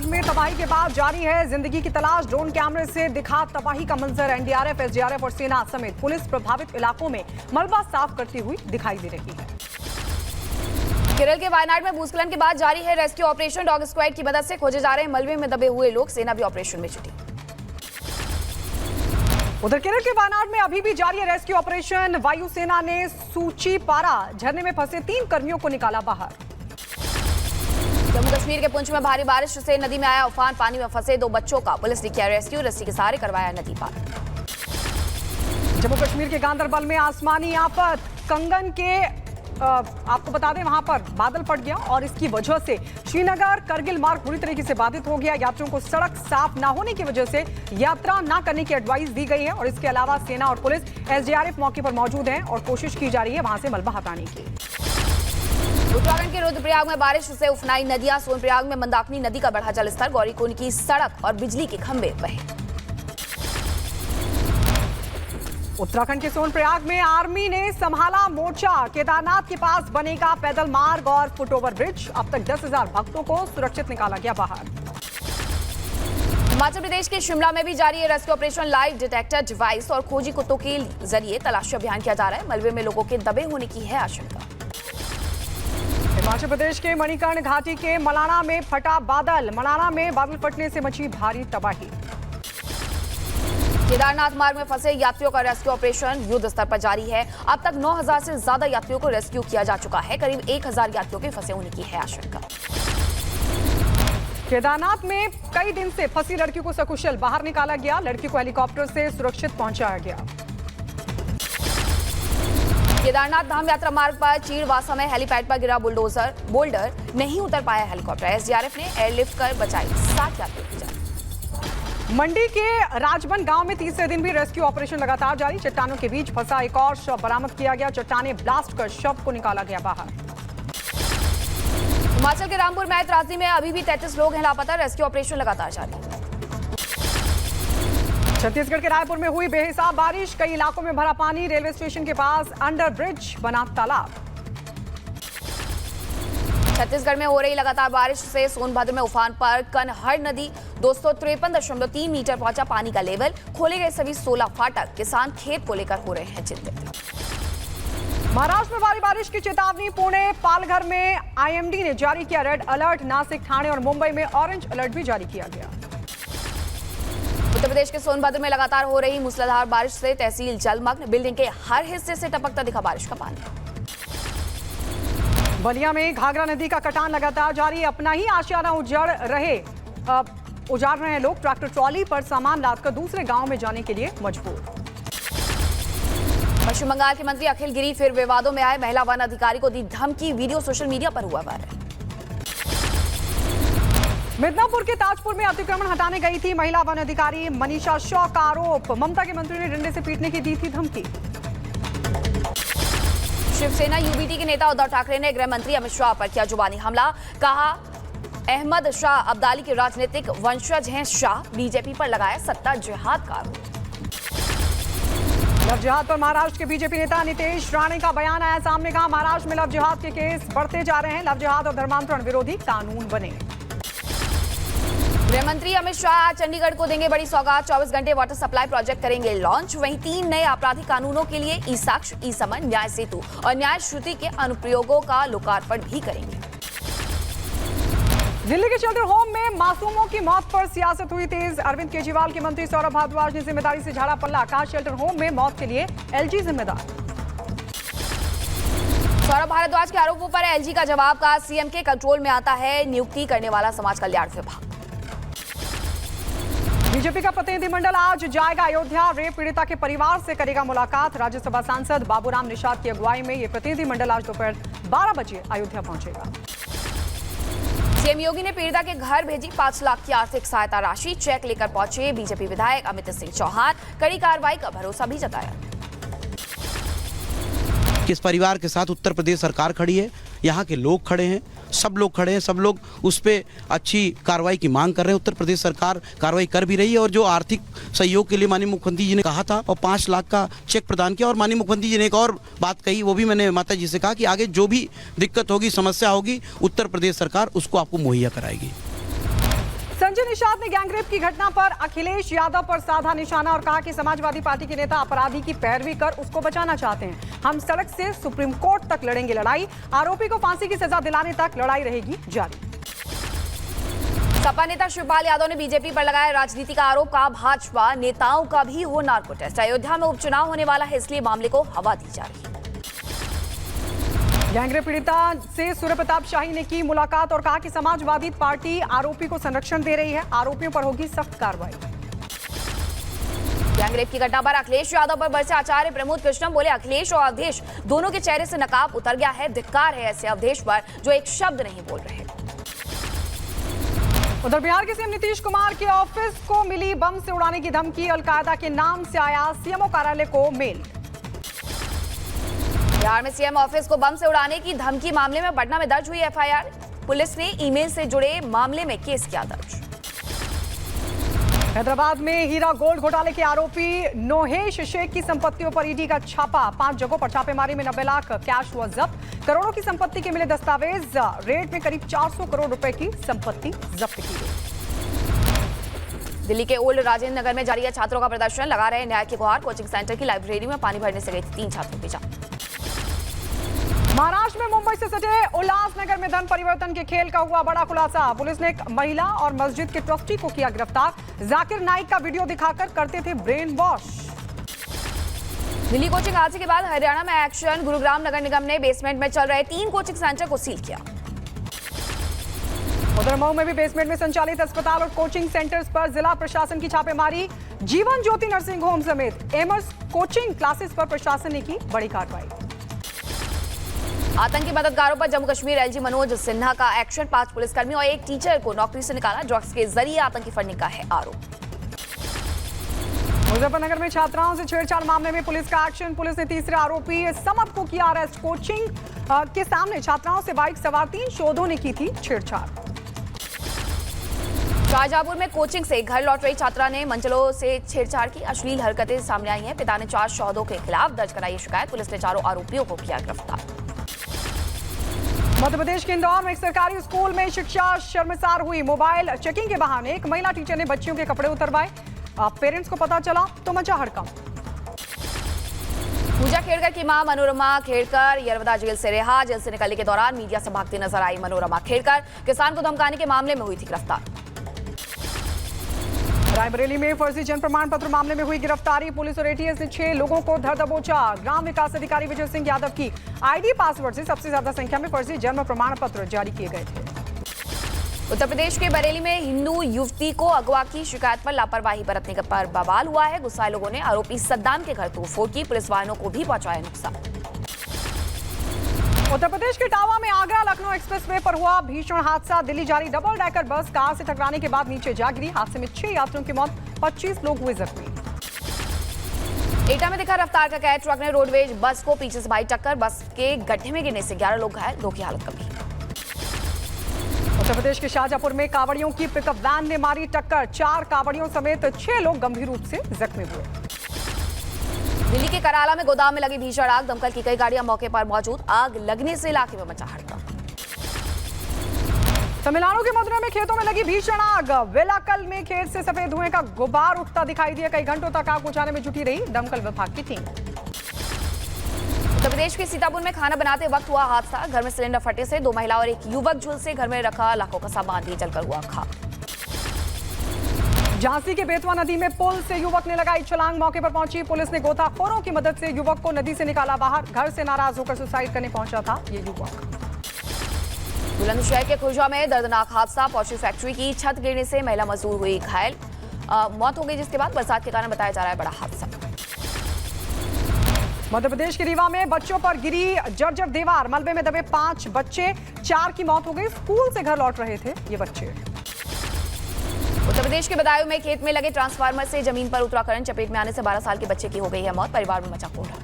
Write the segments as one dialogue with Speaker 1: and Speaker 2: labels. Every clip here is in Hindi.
Speaker 1: वायनाड में तबाही के बाद जारी है जिंदगी की तलाश। ड्रोन कैमरे से दिखा तबाही का मंजर। एनडीआरएफ, एसडीआरएफ और सेना समेत पुलिस प्रभावित इलाकों में मलबा साफ करती हुई दिखाई दे रही है।
Speaker 2: केरल के वायनाड में भूस्खलन के बाद जारी है रेस्क्यू ऑपरेशन। डॉग स्क्वाड की मदद से खोजे जा रहे हैं मलबे में दबे हुए लोग। सेना भी ऑपरेशन में जुटी।
Speaker 1: उधर केरल के वायनाड में अभी भी जारी है रेस्क्यू ऑपरेशन। वायुसेना ने सूचीपारा झरने में फंसे 3 कर्मियों को निकाला बाहर।
Speaker 2: जम्मू कश्मीर के पुंछ में भारी बारिश से नदी में आया उफान। पानी में फंसे 2 बच्चों का पुलिस ने किया रेस्क्यू। रस्सी के सहारे करवाया नदी पार।
Speaker 1: जम्मू कश्मीर के गांदरबल में आसमानी आफत। कंगन के आपको बता दें वहां पर बादल फट गया और इसकी वजह से श्रीनगर करगिल मार्ग बुरी तरीके से बाधित हो गया। यात्रियों को सड़क साफ ना होने की वजह से यात्रा ना करने की एडवाइस दी गई है और इसके अलावा सेना और पुलिस, एसडीआरएफ मौके पर मौजूद हैं और कोशिश की जा रही है वहां से मलबा हटाने की।
Speaker 2: उत्तराखंड के रुद्रप्रयाग में बारिश से उफनाई नदियां। सोनप्रयाग में मंदाकिनी नदी का बढ़ा जलस्तर। गौरीकुंड की सड़क और बिजली के खंभे बहे।
Speaker 1: उत्तराखंड के सोनप्रयाग में आर्मी ने संभाला मोर्चा। केदारनाथ के पास बनेगा पैदल मार्ग और फुटओवर ब्रिज। अब तक 10,000 भक्तों को सुरक्षित निकाला गया बाहर।
Speaker 2: हिमाचल प्रदेश के शिमला में भी जारी है rescue operation. Live detector device और खोजी कुत्तों के जरिए तलाशी अभियान किया जा रहा है। मलबे में लोगों के दबे होने की है आशंका।
Speaker 1: हिमाचल प्रदेश के मणिकर्ण घाटी के मलाना में फटा बादल। मलाना में बादल फटने से मची भारी तबाही।
Speaker 2: केदारनाथ मार्ग में फंसे यात्रियों का रेस्क्यू ऑपरेशन युद्ध स्तर पर जारी है। अब तक 9,000 से ज्यादा यात्रियों को रेस्क्यू किया जा चुका है। करीब 1,000 यात्रियों के फंसे होने की है आशंका।
Speaker 1: केदारनाथ में कई दिन से फंसी लड़की को सकुशल बाहर निकाला गया। लड़की को हेलीकॉप्टर से सुरक्षित पहुंचाया गया।
Speaker 2: केदारनाथ धाम यात्रा मार्ग पर चीड़वासा में हेलीपैड पर गिरा बोल्डर नहीं उतर पाया हेलीकॉप्टर। एसडीआरएफ ने एयरलिफ्ट कर बचाई 60 यात्रियों की जान।
Speaker 1: मंडी के राजबन गांव में तीसरे दिन भी रेस्क्यू ऑपरेशन लगातार जारी। चट्टानों के बीच फंसा एक और शव बरामद किया गया। चट्टाने ब्लास्ट कर शव को निकाला गया बाहर।
Speaker 2: हिमाचल के रामपुर में त्रासदी में अभी भी 33 लोग हैं लापता। रेस्क्यू ऑपरेशन लगातार जारी।
Speaker 1: छत्तीसगढ़ के रायपुर में हुई बेहिसाब बारिश। कई इलाकों में भरा पानी। रेलवे स्टेशन के पास अंडर ब्रिज बना तालाब।
Speaker 2: छत्तीसगढ़ में हो रही लगातार बारिश से सोनभद्र में उफान पर कनहर नदी 253.3 मीटर पहुंचा पानी का लेवल। खोले गए सभी 16 फाटक। किसान खेत को लेकर हो रहे हैं चिंतित।
Speaker 1: महाराष्ट्र में भारी बारिश की चेतावनी। पुणे, पालघर में आईएमडी ने जारी किया रेड अलर्ट। नासिक, ठाणे और मुंबई में ऑरेंज अलर्ट भी जारी किया गया।
Speaker 2: उत्तर प्रदेश के सोनभद्र में लगातार हो रही मूसलाधार बारिश से तहसील जलमग्न। बिल्डिंग के हर हिस्से से टपकता दिखा बारिश का पानी।
Speaker 1: बलिया में घाघरा नदी का कटान लगातार जारी। अपना ही आशियाना उजाड़ रहे लोग ट्रैक्टर ट्रॉली पर सामान लादकर दूसरे गांव में जाने के लिए मजबूर।
Speaker 2: पश्चिम बंगाल के मंत्री अखिल गिरी फिर विवादों में आए। महिला वन अधिकारी को दी धमकी। वीडियो सोशल मीडिया पर हुआ वायरल।
Speaker 1: मिदनापुर के ताजपुर में अतिक्रमण हटाने गई थी महिला वन अधिकारी मनीषा शॉ का आरोप। ममता के मंत्री ने डंडे से पीटने की दी थी धमकी।
Speaker 2: शिवसेना यूबीटी के नेता उद्धव ठाकरे ने गृह मंत्री अमित शाह पर किया जुबानी हमला। कहा अहमद शाह अब्दाली के राजनीतिक वंशज हैं शाह। बीजेपी पर लगाया सत्ता जिहाद का आरोप।
Speaker 1: लव जिहाद पर महाराष्ट्र के बीजेपी नेता नितेश राणे का बयान आया सामने। कहा महाराष्ट्र में लव जिहाद के केस बढ़ते जा रहे हैं। लव जिहाद और धर्मांतरण विरोधी कानून बने।
Speaker 2: गृह मंत्री अमित शाह आज चंडीगढ़ को देंगे बड़ी सौगात। 24 घंटे वाटर सप्लाई प्रोजेक्ट करेंगे लॉन्च। वहीं 3 नए आपराधिक कानूनों के लिए ई साक्ष्य, ई समन, न्याय सेतु और न्याय श्रुति के अनुप्रयोगों का लोकार्पण भी करेंगे।
Speaker 1: दिल्ली के शेल्टर होम में मासूमों की मौत पर सियासत हुई तेज। अरविंद केजरीवाल के मंत्री सौरभ भारद्वाज ने जिम्मेदारी से झाड़ा पल्ला। कहा शेल्टर होम में मौत के लिए एलजी जिम्मेदार।
Speaker 2: सौरभ भारद्वाज के आरोपों पर एलजी का जवाब। कहा सीएम के कंट्रोल में आता है नियुक्ति करने वाला समाज कल्याण विभाग।
Speaker 1: बीजेपी का प्रतिनिधिमंडल आज जाएगा अयोध्या। रेप पीड़िता के परिवार से करेगा मुलाकात। राज्यसभा सांसद बाबूराम निषाद की अगुवाई में ये प्रतिनिधिमंडल आज दोपहर 12 बजे अयोध्या पहुंचेगा।
Speaker 2: सीएम योगी ने पीड़िता के घर भेजी 5 लाख की आर्थिक सहायता राशि। चेक लेकर पहुंचे बीजेपी विधायक अमित सिंह चौहान। कड़ी कार्रवाई का भरोसा भी जताया।
Speaker 3: किस परिवार के साथ उत्तर प्रदेश सरकार खड़ी है, यहाँ के लोग खड़े हैं, सब लोग खड़े हैं, सब लोग उस पर अच्छी कार्रवाई की मांग कर रहे हैं। उत्तर प्रदेश सरकार कार्रवाई कर भी रही है और जो आर्थिक सहयोग के लिए माननीय मुख्यमंत्री जी ने कहा था और 5 लाख का चेक प्रदान किया। और माननीय मुख्यमंत्री जी ने एक और बात कही, वो भी मैंने माता जी से कहा कि आगे जो भी दिक्कत होगी, समस्या होगी, उत्तर प्रदेश सरकार उसको आपको मुहैया कराएगी।
Speaker 1: निषाद ने गैंगरेप की घटना पर अखिलेश यादव पर साधा निशाना और कहा कि समाजवादी पार्टी के नेता अपराधी की पैरवी कर उसको बचाना चाहते हैं। हम सड़क से सुप्रीम कोर्ट तक लड़ेंगे लड़ाई, आरोपी को फांसी की सजा दिलाने तक लड़ाई रहेगी जारी।
Speaker 2: सपा नेता शिवपाल यादव ने बीजेपी पर लगाया राजनीति का आरोप, कहा भाजपा नेताओं का भी हो नार्को टेस्ट। अयोध्या में उपचुनाव होने वाला है, इसलिए मामले को हवा दी जा रही है।
Speaker 1: गैंगरेप पीड़िता से सूर्य प्रताप शाही ने की मुलाकात और कहा कि समाजवादी पार्टी आरोपी को संरक्षण दे रही है, आरोपियों पर होगी सख्त कार्रवाई।
Speaker 2: गैंगरेप की घटना पर अखिलेश यादव पर बरसे आचार्य प्रमोद कृष्णम, बोले अखिलेश और अवधेश दोनों के चेहरे से नकाब उतर गया है, धिक्कार है ऐसे अवधेश पर जो एक शब्द नहीं बोल रहे।
Speaker 1: उधर बिहार के सीएम नीतीश कुमार के ऑफिस को मिली बम से उड़ाने की धमकी, अलकायदा के नाम से आया सीएमओ कार्यालय को मेल।
Speaker 2: बिहार में सीएम ऑफिस को बम से उड़ाने की धमकी मामले में पटना में दर्ज हुई एफआईआर, पुलिस ने ईमेल से जुड़े मामले में केस किया दर्ज।
Speaker 1: हैदराबाद में हीरा गोल्ड घोटाले के आरोपी नोहेश शेख की संपत्तियों पर ईडी का छापा, 5 जगहों पर छापेमारी में 90 लाख कैश हुआ जब्त, करोड़ों की संपत्ति के मिले दस्तावेज, रेट में करीब 400 करोड़ रुपए की संपत्ति जब्त की गई।
Speaker 2: दिल्ली के ओल्ड राजेंद्र नगर में जारी है छात्रों का प्रदर्शन, लगा रहे न्याय की गुहार, कोचिंग सेंटर की लाइब्रेरी में पानी भरने से गई थी 3 छात्रों की जान।
Speaker 1: महाराष्ट्र में मुंबई से सटे उल्लासनगर में धन परिवर्तन के खेल का हुआ बड़ा खुलासा, पुलिस ने एक महिला और मस्जिद के ट्रस्टी को किया गिरफ्तार, जाकिर नाइक का वीडियो दिखाकर करते थे ब्रेन वॉश।
Speaker 2: दिल्ली कोचिंग हादसे के बाद हरियाणा में एक्शन, गुरुग्राम नगर निगम ने बेसमेंट में चल रहे 3 कोचिंग सेंटर को सील किया।
Speaker 1: उधर मऊ में भी बेसमेंट में संचालित अस्पताल और कोचिंग सेंटर्स पर जिला प्रशासन की छापेमारी, जीवन ज्योति नर्सिंग होम समेत एमर्स कोचिंग क्लासेस पर प्रशासन ने की बड़ी कार्रवाई।
Speaker 2: आतंकी मददगारों पर जम्मू कश्मीर एलजी मनोज सिन्हा का एक्शन, 5 पुलिसकर्मियों और एक टीचर को नौकरी से निकाला, ड्रग्स के जरिए आतंकी फंडिंग का है आरोप।
Speaker 1: मुजफ्फरनगर में छात्राओं से छेड़छाड़ मामले में पुलिस का एक्शन, पुलिस ने तीसरे आरोपी समत को किया अरेस्ट, कोचिंग के सामने छात्राओं से बाइक सवार 3 शोधों ने की थी छेड़छाड़।
Speaker 2: शाहजहांपुर में कोचिंग से घर लौट रही छात्रा ने मंचलों से छेड़छाड़ की, अश्लील हरकतें सामने आई हैं, पिता ने 4 शोधों के खिलाफ दर्ज कराई शिकायत, पुलिस ने चारों आरोपियों को किया गिरफ्तार।
Speaker 1: मध्य प्रदेश के इंदौर में एक सरकारी स्कूल में शिक्षा शर्मसार हुई, मोबाइल चेकिंग के बहाने एक महिला टीचर ने बच्चियों के कपड़े उतरवाए, पेरेंट्स को पता चला तो मचा हड़कंप।
Speaker 2: पूजा खेड़कर की मां मनोरमा खेड़कर यरवदा जेल से रिहा, जेल से निकलने के दौरान मीडिया से भागती नजर आई मनोरमा खेड़कर, किसान को धमकाने के मामले में हुई थी गिरफ्तार।
Speaker 1: रायबरेली में फर्जी जन प्रमाण पत्र मामले में हुई गिरफ्तारी, पुलिस और एटीएस ने 6 लोगों को धर दबोचा, ग्राम विकास अधिकारी विजय सिंह यादव की आईडी पासवर्ड से सबसे ज्यादा संख्या में फर्जी जन्म प्रमाण पत्र जारी किए गए थे।
Speaker 2: उत्तर प्रदेश के बरेली में हिंदू युवती को अगवा की शिकायत पर लापरवाही बरतने पर बवाल हुआ है, गुस्साए लोगों ने आरोपी सद्दाम के घर तोड़फोड़ की, पुलिस वाहनों को भी पहुंचाया नुकसान।
Speaker 1: उत्तर प्रदेश के इटावा में आगरा लखनऊ एक्सप्रेसवे पर हुआ भीषण हादसा, दिल्ली जा रही डबल डेकर बस कार से टकराने के बाद नीचे जा गिरी, हादसे में 6 यात्रियों की मौत, 25 लोग हुए जख्मी। एटा में दिखा रफ्तार का कैद, ट्रक ने रोडवेज बस को पीछे से मारी टक्कर, बस के गड्ढे में गिरने से 11 लोग घायल, 2 की हालत गंभीर। उत्तर प्रदेश के शाहजहांपुर में कांवड़ियों की पिकअप वैन ने मारी टक्कर, 4 कांवड़ियों समेत 6 लोग गंभीर रूप से जख्मी हुए। दिल्ली के कराला में गोदाम में लगी भीषण आग, दमकल की कई गाड़ियां मौके पर मौजूद, आग लगने से इलाके में मचा हड़कंप। तमिलनाडु के मदुरै में खेतों में लगी भीषण आग, वेलाकल में खेत से सफेद धुएं का गुबार उठता दिखाई दिया, कई घंटों तक आग बुझाने में जुटी रही दमकल विभाग की टीम। उत्तर प्रदेश के सीतापुर में खाना बनाते वक्त हुआ हादसा, घर में सिलेंडर फटने से 2 महिला और एक युवक झुलसे, घर में रखा लाखों का सामान भी जलकर हुआ खाक। झांसी के बेतवा नदी में पुल से युवक ने लगाई छलांग, मौके पर पहुंची पुलिस ने गोताखोरों की मदद से युवक को नदी से निकाला बाहर, घर से नाराज होकर सुसाइड करने पहुंचा था ये युवक। बुलंदशहर के खुर्जा में दर्दनाक हादसा, पोल्ट्री फैक्ट्री की छत गिरने से महिला मजदूर हुई घायल, मौत हो गई, जिसके बाद बरसात के कारण बताया जा रहा है बड़ा हादसा। मध्य प्रदेश के रीवा में बच्चों पर गिरी जर्जर दीवार, मलबे में दबे 5 बच्चे, 4 की मौत हो गई, स्कूल से घर लौट रहे थे ये बच्चे। उत्तर प्रदेश के बदायूं में खेत में लगे ट्रांसफार्मर से जमीन पर उतरा करंट, चपेट में आने से 12 साल के बच्चे की हो गई है मौत, परिवार में मचा कोहराम।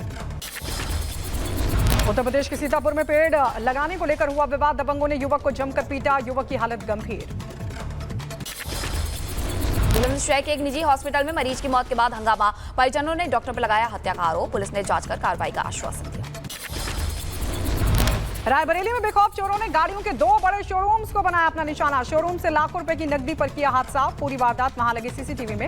Speaker 1: उत्तर प्रदेश के सीतापुर में पेड़ लगाने को लेकर हुआ विवाद, दबंगों ने युवक को जमकर पीटा, युवक की हालत गंभीर। बुलंदशहर के एक निजी हॉस्पिटल में मरीज की मौत के बाद हंगामा, परिजनों ने डॉक्टर पर लगाया हत्या का आरोप, पुलिस ने जांच कर कार्रवाई का आश्वासन दिया। रायबरेली में बेखौफ चोरों ने गाड़ियों के 2 बड़े शोरूम्स को बनाया अपना निशाना। शोरूम से लाखों रुपए की नकदी पर किया हाथ साफ। पूरी वारदात वहां लगे सीसीटीवी में